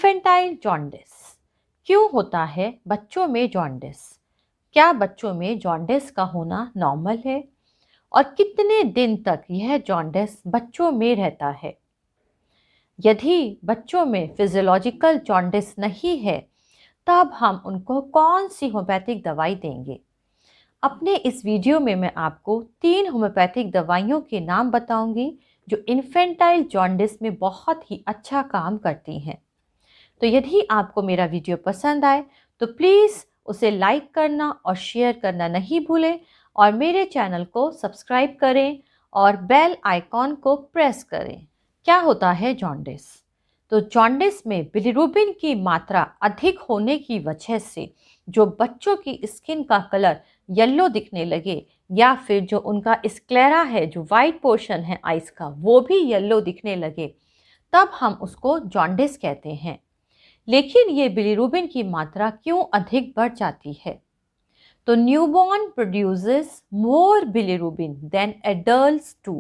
Infantile jaundice क्यों होता है बच्चों में जॉन्डिस? क्या बच्चों में जॉन्डिस का होना नॉर्मल है? और कितने दिन तक यह जॉन्डिस बच्चों में रहता है? यदि बच्चों में फिजियोलॉजिकल जॉन्डिस नहीं है, तब हम उनको कौन सी होम्योपैथिक दवाई देंगे? अपने इस वीडियो में मैं आपको 3 होम्योपैथिक दवाइयों के नाम बताऊंगी जो इन्फेंटाइल जॉन्डिस में बहुत ही अच्छा काम करती हैं। तो यदि आपको मेरा वीडियो पसंद आए तो प्लीज़ उसे लाइक करना और शेयर करना नहीं भूलें और मेरे चैनल को सब्सक्राइब करें और बेल आइकॉन को प्रेस करें। क्या होता है जॉन्डिस? तो जॉन्डिस में बिलिरुबिन की मात्रा अधिक होने की वजह से जो बच्चों की स्किन का कलर येलो दिखने लगे या फिर जो उनका स्क्लेरा है, जो वाइट पोर्शन है आइस का, वो भी येलो दिखने लगे, तब हम उसको जॉन्डिस कहते हैं। लेकिन ये बिलिरुबिन की मात्रा क्यों अधिक बढ़ जाती है? तो newborn produces more bilirubin than adults too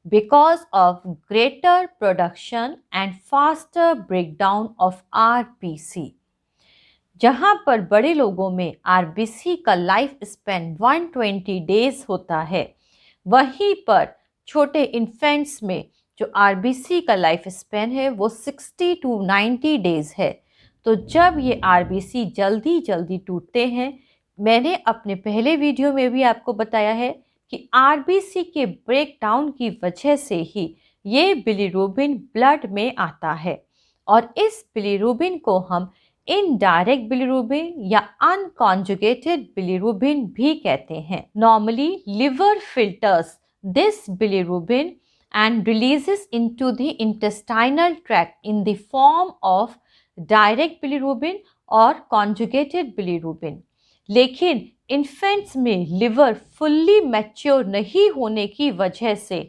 because of greater production and faster breakdown of RBC. जहां पर बड़े लोगों में आरबीसी का लाइफ स्पैन 120 डेज होता है, वहीं पर छोटे इन्फेंट्स में जो आरबीसी का लाइफ स्पैन है वो 60 टू 90 डेज है। तो जब ये आरबीसी जल्दी जल्दी टूटते हैं, मैंने अपने पहले वीडियो में भी आपको बताया है कि आरबीसी के ब्रेक डाउन की वजह से ही ये बिलिरुबिन ब्लड में आता है और इस बिलिरुबिन को हम इनडायरेक्ट बिलिरुबिन या अनकॉन्जुगेटेड बिलिरुबिन भी कहते हैं। Normally liver filters this bilirubin and releases into the intestinal tract in the form of direct bilirubin और conjugated bilirubin। लेकिन इन्फेंट्स में लिवर फुल्ली मैच्योर नहीं होने की वजह से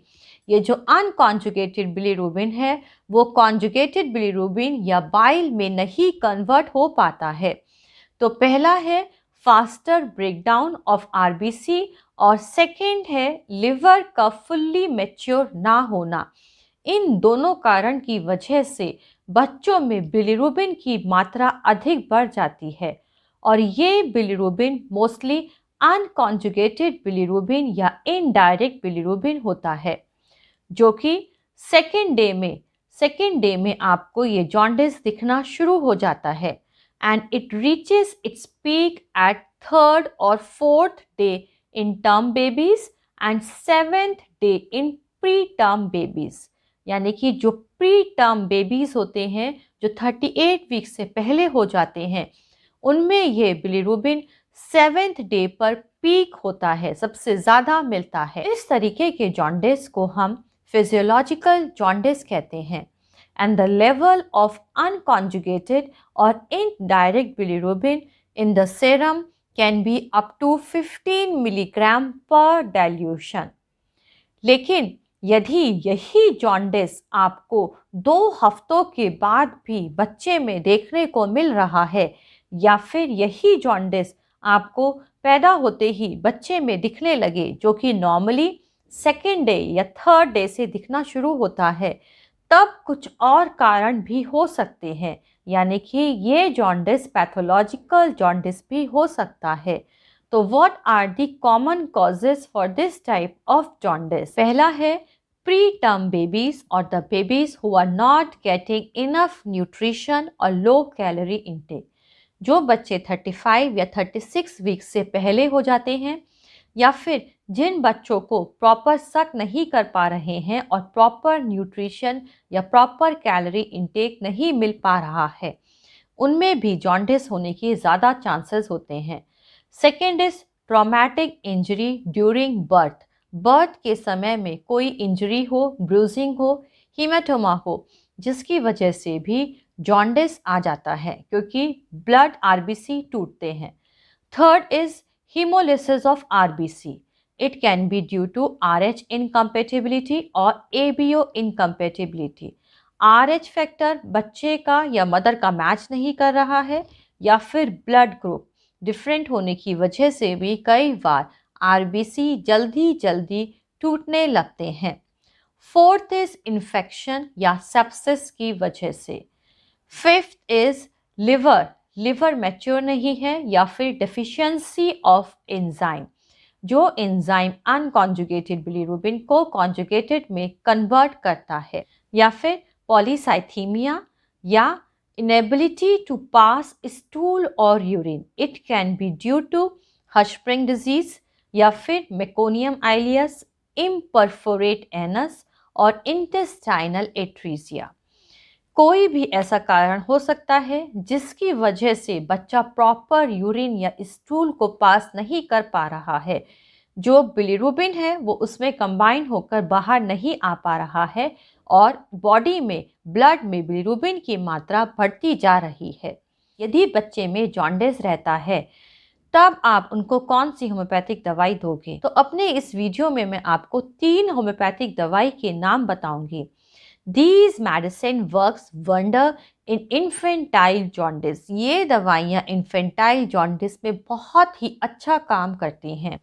ये जो अनकॉन्जुगेटेड बिलिरुबिन है वो कॉन्जुगेटेड बिलिरुबिन या बाइल में नहीं कन्वर्ट हो पाता है। तो पहला है फास्टर ब्रेकडाउन ऑफ आरबीसी और सेकेंड है लिवर का फुल्ली मैच्योर ना होना। इन दोनों कारण की वजह से बच्चों में बिलिरुबिन की मात्रा अधिक बढ़ जाती है और ये बिलिरुबिन मोस्टली अनकॉन्जुगेटेड बिलिरुबिन या इनडायरेक्ट बिलिरुबिन होता है, जो कि सेकेंड डे में आपको ये जॉन्डिस दिखना शुरू हो जाता है and it reaches its peak at 3rd और 4th day in term babies and 7th day in pre term babies. यानी कि जो प्री टर्म बेबीज होते हैं, जो 38 वीक से पहले हो जाते हैं, उनमें ये बिलिरुबिन 7th डे पर पीक होता है, सबसे ज़्यादा मिलता है। इस तरीके के जॉन्डिस को हम फिजियोलॉजिकल जॉन्डिस कहते हैं and the level of unconjugated or indirect bilirubin in the serum can be up to 15 milligram per dilution। लेकिन यदि यही जॉन्डिस आपको 2 हफ्तों के बाद भी बच्चे में देखने को मिल रहा है या फिर यही जॉन्डिस आपको पैदा होते ही बच्चे में दिखने लगे, जो कि नॉर्मली 2nd डे या 3rd डे से दिखना शुरू होता है, तब कुछ और कारण भी हो सकते हैं। यानी कि ये जॉन्डिस पैथोलॉजिकल जॉन्डिस भी हो सकता है। तो what are the common causes for this type of jaundice? पहला है प्री टर्म बेबीज और the babies who are not getting enough nutrition और लो कैलोरी इनटेक। जो बच्चे 35 या 36 वीक से पहले हो जाते हैं या फिर जिन बच्चों को प्रॉपर सक नहीं कर पा रहे हैं और प्रॉपर न्यूट्रिशन या प्रॉपर कैलोरी इनटेक नहीं मिल पा रहा है, उनमें भी जॉन्डिस होने की ज़्यादा चांसेस होते हैं। Second is traumatic injury during birth. Birth के समय में कोई इंजरी हो, ब्रूजिंग हो, हीमेटोमा हो, जिसकी वजह से भी जॉन्डिस आ जाता है क्योंकि ब्लड आरबीसी टूटते हैं। Third is hemolysis of RBC. It can be due to RH incompatibility और ABO incompatibility। RH फैक्टर बच्चे का या मदर का मैच नहीं कर रहा है या फिर ब्लड ग्रुप डिफरेंट होने की वजह से भी कई बार RBC जल्दी जल्दी टूटने लगते हैं। फोर्थ इज इन्फेक्शन या सेप्सिस की वजह से। Fifth is liver, liver mature नहीं है, या फिर डेफिशिएंसी ऑफ एंजाइम, जो एंजाइम अनकॉन्जुगेटेड बिलीरुबिन को कॉन्जुगेटेड में कन्वर्ट करता है, या फिर पॉलीसाइथीमिया या inability to pass stool or urine. It can be due to Hirschsprung disease या फिर Meconium ileus, imperforate anus और intestinal atresia। कोई भी ऐसा कारण हो सकता है जिसकी वजह से बच्चा प्रॉपर यूरिन या स्टूल को पास नहीं कर पा रहा है। जो बिलीरुबिन है वो उसमें कंबाइन होकर बाहर नहीं आ पा रहा है और बॉडी में, ब्लड में बिलीरुबिन की मात्रा बढ़ती जा रही है। यदि बच्चे में जॉन्डिस रहता है तब आप उनको कौन सी होम्योपैथिक दवाई दोगे? तो अपने इस वीडियो में मैं आपको 3 होम्योपैथिक दवाई के नाम बताऊंगी। These medicine works wonder in infantile jaundice। ये दवाइयाँ इन्फेंटाइल जॉन्डिस में बहुत ही अच्छा काम करती हैं।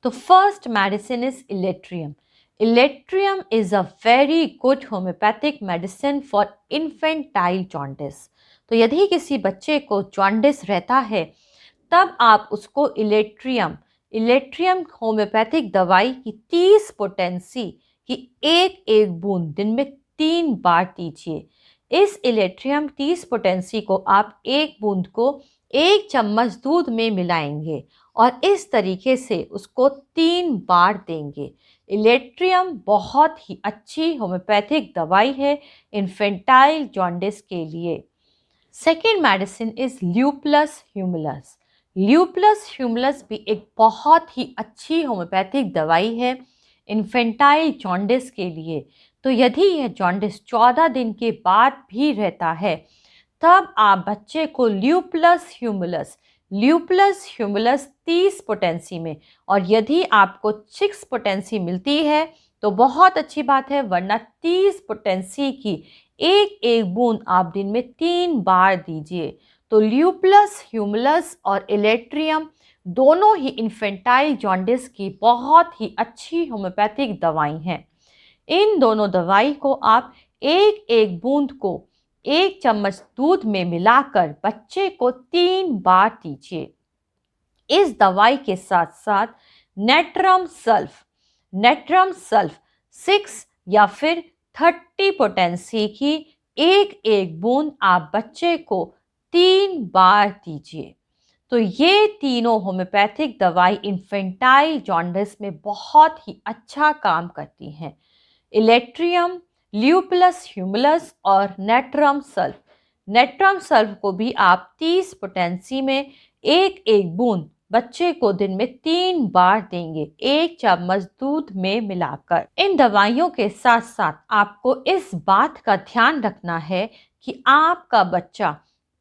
तो first medicine is elaterium. Elaterium is a very good homoeopathic medicine for infantile jaundice. तो यदि किसी बच्चे को जॉन्डिस रहता है तब आप उसको इलेट्रियम होम्योपैथिक दवाई की 30 पोटेंसी की एक बूंद दिन में 3 बार दीजिए। इस इलेट्रियम 30 पोटेंसी को आप एक बूंद को 1 चम्मच दूध में मिलाएंगे और इस तरीके से उसको 3 बार देंगे। इलेट्रियम बहुत ही अच्छी होम्योपैथिक दवाई है इन्फेंटाइल जॉन्डिस के लिए। Second medicine is lupulus humulus. Lupulus humulus भी एक बहुत ही अच्छी होम्योपैथिक दवाई है इन्फेंटाइल जॉन्डिस के लिए। तो यदि यह जॉन्डिस 14 दिन के बाद भी रहता है तब आप बच्चे को ल्यूपुलस ह्यूमिलस 30 पोटेंसी में, और यदि आपको 6 पोटेंसी मिलती है तो बहुत अच्छी बात है, वरना 30 पोटेंसी की एक बूंद आप दिन में 3 बार दीजिए। तो ल्यूपुलस ह्यूमिलस और इलेट्रियम दोनों ही इन्फेंटाइल जॉन्डिस की बहुत ही अच्छी होम्योपैथिक दवाई हैं। इन दोनों दवाई को आप एक बूंद को 1 चम्मच दूध में मिलाकर बच्चे को 3 बार दीजिए। इस दवाई के साथ साथ नेट्रम सल्फ 6 या फिर 30 पोटेंसी की एक बूंद आप बच्चे को 3 बार दीजिए। तो ये तीनों होम्योपैथिक दवाई इन्फेंटाइल जॉन्डिस में बहुत ही अच्छा काम करती हैं। इलेट्रियम, ल्यूपुलस ह्यूमिलस और नेट्रम सल्फ को भी आप 30 पोटेंसी में एक बूंद बच्चे को दिन में 3 बार देंगे, 1 चम्मच दूध में मिलाकर। इन दवाइयों के साथ साथ आपको इस बात का ध्यान रखना है कि आपका बच्चा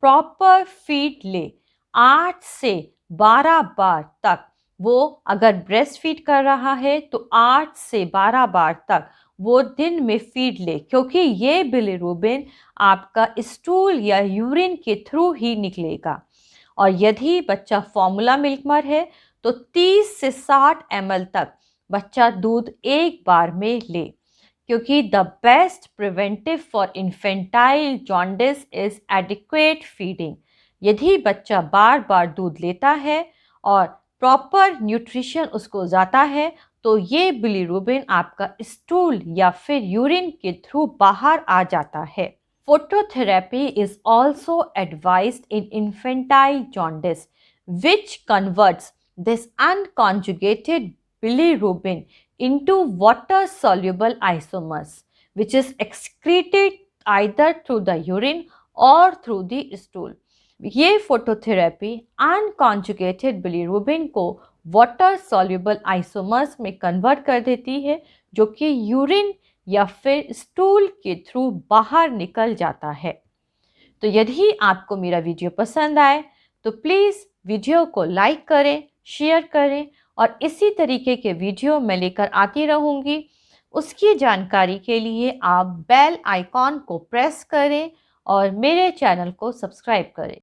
प्रॉपर फीड ले 8 से 12 बार तक। वो अगर ब्रेस्ट फीड कर रहा है तो 8 से 12 बार तक वो दिन में फीड ले, क्योंकि ये बिलीरुबिन आपका स्टूल या यूरिन के थ्रू ही निकलेगा। और यदि बच्चा फॉर्मूला मिल्क मर है तो 30 से 60 ml तक बच्चा दूध एक बार में ले, क्योंकि the best preventive for infantile jaundice is adequate feeding. यदि बच्चा बार बार दूध लेता है और प्रॉपर न्यूट्रिशन उसको जाता है तो ये बिलीरुबिन आपका स्टूल या फिर यूरिन के थ्रू बाहर आ जाता है। Phototherapy is also advised in infantile jaundice which converts this unconjugated bilirubin into water soluble isomers which is excreted either through the urine or through the stool। ये phototherapy unconjugated bilirubin को water soluble isomers में convert कर देती है, जो कि urine या फिर स्टूल के थ्रू बाहर निकल जाता है। तो यदि आपको मेरा वीडियो पसंद आए तो प्लीज़ वीडियो को लाइक करें, शेयर करें और इसी तरीके के वीडियो मैं लेकर आती रहूँगी। उसकी जानकारी के लिए आप बेल आइकॉन को प्रेस करें और मेरे चैनल को सब्सक्राइब करें।